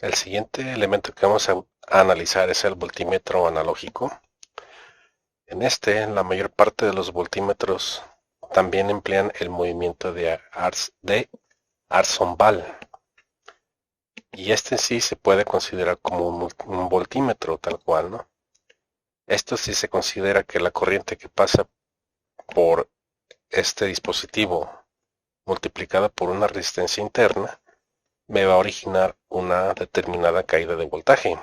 El siguiente elemento que vamos a analizar es el voltímetro analógico. La mayor parte de los voltímetros también emplean el movimiento de Arson-Ball. Y este sí se puede considerar como un voltímetro tal cual, ¿no? Esto sí se considera que la corriente que pasa por este dispositivo multiplicada por una resistencia interna me va a originar una determinada caída de voltaje.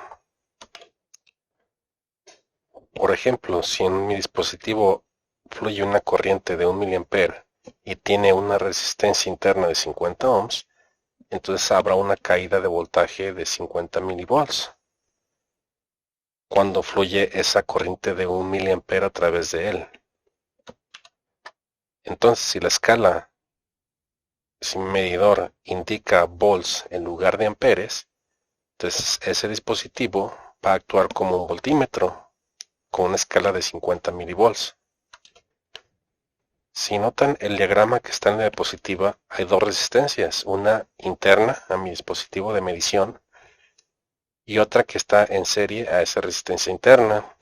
Por ejemplo, si en mi dispositivo fluye una corriente de 1 mA y tiene una resistencia interna de 50 ohms, entonces habrá una caída de voltaje de 50 milivolts cuando fluye esa corriente de 1 mA a través de él. Entonces, si mi medidor indica volts en lugar de amperes, entonces ese dispositivo va a actuar como un voltímetro con una escala de 50 milivolts. Si notan el diagrama que está en la diapositiva, hay dos resistencias, una interna a mi dispositivo de medición y otra que está en serie a esa resistencia interna.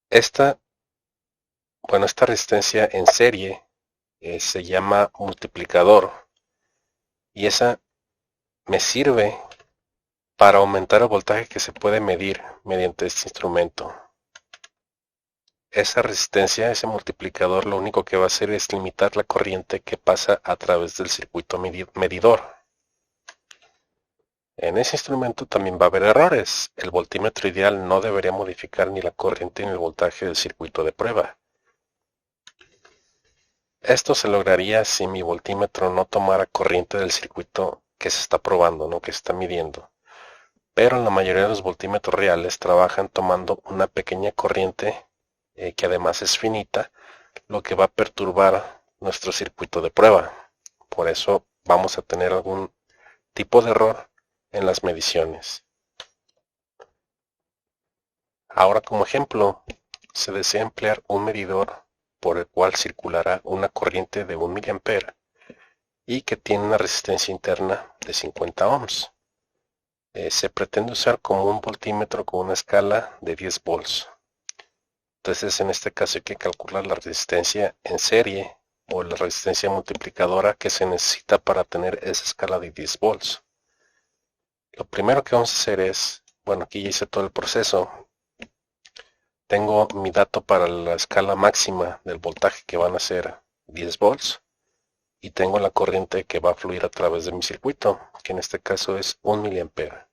Esta resistencia en serie se llama multiplicador y esa me sirve para aumentar el voltaje que se puede medir mediante este instrumento. Esa resistencia, ese multiplicador, lo único que va a hacer es limitar la corriente que pasa a través del circuito medidor. En ese instrumento también va a haber errores. El voltímetro ideal no debería modificar ni la corriente ni el voltaje del circuito de prueba. Esto se lograría si mi voltímetro no tomara corriente del circuito que se está probando, ¿no? Que se está midiendo. Pero la mayoría de los voltímetros reales trabajan tomando una pequeña corriente que además es finita, lo que va a perturbar nuestro circuito de prueba. Por eso vamos a tener algún tipo de error en las mediciones. Ahora, como ejemplo, se desea emplear un medidor por el cual circulará una corriente de 1 mA y que tiene una resistencia interna de 50 ohms. Se pretende usar como un voltímetro con una escala de 10 volts. Entonces, en este caso hay que calcular la resistencia en serie o la resistencia multiplicadora que se necesita para tener esa escala de 10 volts. Lo primero que vamos a hacer es, aquí ya hice todo el proceso. Tengo mi dato para la escala máxima del voltaje que van a ser 10 volts y tengo la corriente que va a fluir a través de mi circuito, que en este caso es 1 mA.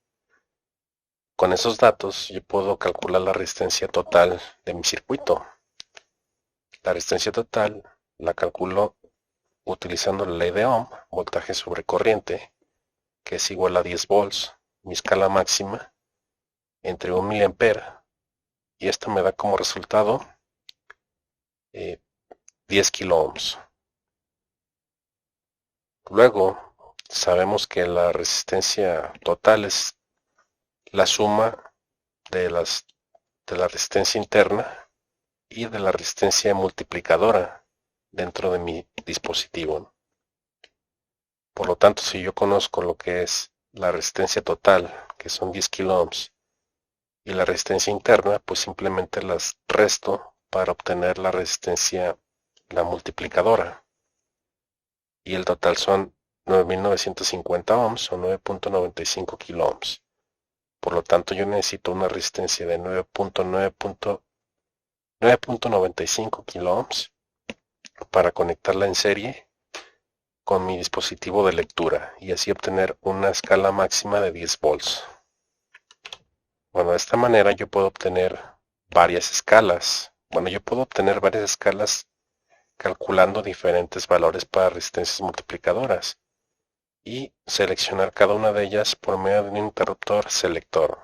Con esos datos yo puedo calcular la resistencia total de mi circuito. La resistencia total la calculo utilizando la ley de Ohm, voltaje sobre corriente, que es igual a 10 volts, mi escala máxima, entre 1 mA, y esto me da como resultado 10 kiloohms. Luego, sabemos que la resistencia total es la suma de la resistencia interna y de la resistencia multiplicadora dentro de mi dispositivo. Por lo tanto, si yo conozco lo que es la resistencia total, que son 10 kiloohms, y la resistencia interna, pues simplemente las resto para obtener la resistencia, la multiplicadora. Y el total son 9.950 ohms o 9.95 kiloohms. Por lo tanto, yo necesito una resistencia de 9.95 kiloohms para conectarla en serie con mi dispositivo de lectura y así obtener una escala máxima de 10 volts. Bueno, de esta manera yo puedo obtener varias escalas. Yo puedo obtener varias escalas calculando diferentes valores para resistencias multiplicadoras y seleccionar cada una de ellas por medio de un interruptor selector,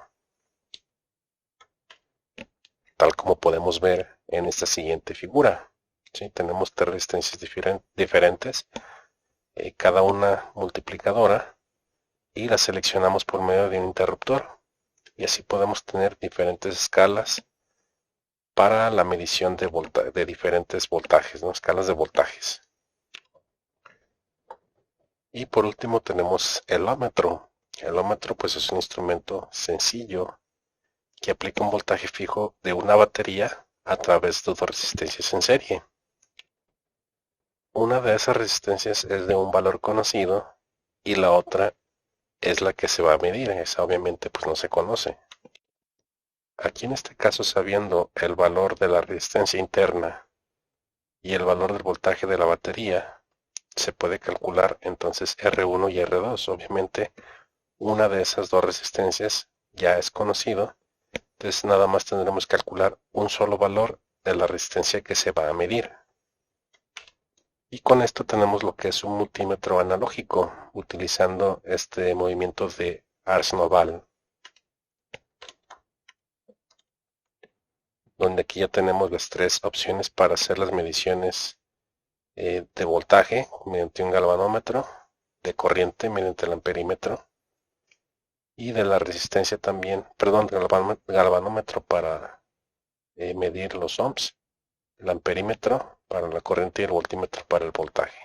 tal como podemos ver en esta siguiente figura. ¿Sí? Tenemos tres resistencias diferentes, cada una multiplicadora, y las seleccionamos por medio de un interruptor, y así podemos tener diferentes escalas para la medición de diferentes voltajes, ¿no? Escalas de voltajes. Y por último tenemos el ómetro. El ohmómetro pues es un instrumento sencillo que aplica un voltaje fijo de una batería a través de dos resistencias en serie. Una de esas resistencias es de un valor conocido y la otra es la que se va a medir. Esa obviamente pues no se conoce. Aquí en este caso, sabiendo el valor de la resistencia interna y el valor del voltaje de la batería, se puede calcular entonces R1 y R2. Obviamente una de esas dos resistencias ya es conocido, entonces nada más tendremos que calcular un solo valor de la resistencia que se va a medir. Y con esto tenemos lo que es un multímetro analógico, utilizando este movimiento de Ars-Noval, donde aquí ya tenemos las tres opciones para hacer las mediciones de voltaje mediante un galvanómetro, de corriente mediante el amperímetro y de la resistencia también, perdón, galvanómetro para medir los ohms, el amperímetro para la corriente y el voltímetro para el voltaje.